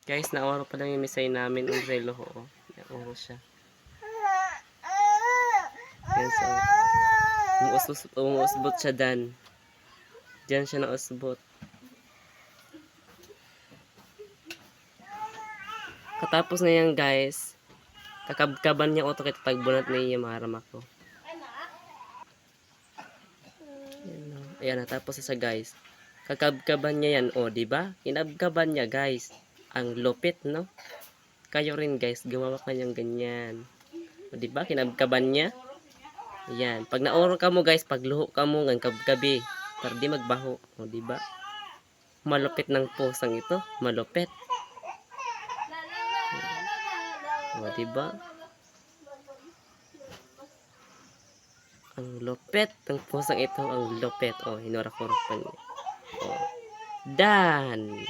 Guys, naoro pa lang yung misay namin. Ang relo ho. Naoro siya. Yan so. Umuusbot siya dan. Diyan siya nausbot. Katapos na yan guys. Kakabkaban niya oto kita tagbunat na iya maharam ako. Ayan na. Tapos sa guys. Kakabkaban niya yan. O, diba? Kinabkaban niya guys. Ang lupit, no? Kayo rin guys. Gumawa ka niyang ganyan. O, diba? Kinabkaban niya. Ayan. Pag naoro ka mo guys. Pagluho ka mo ng kabgabi. Para di magbaho. O, diba? Malupit ng pusang ito. Malupit. O, diba? Ang lupit ng pusang ito. Ang lupit. O, hinura-kura pa niya. O, done!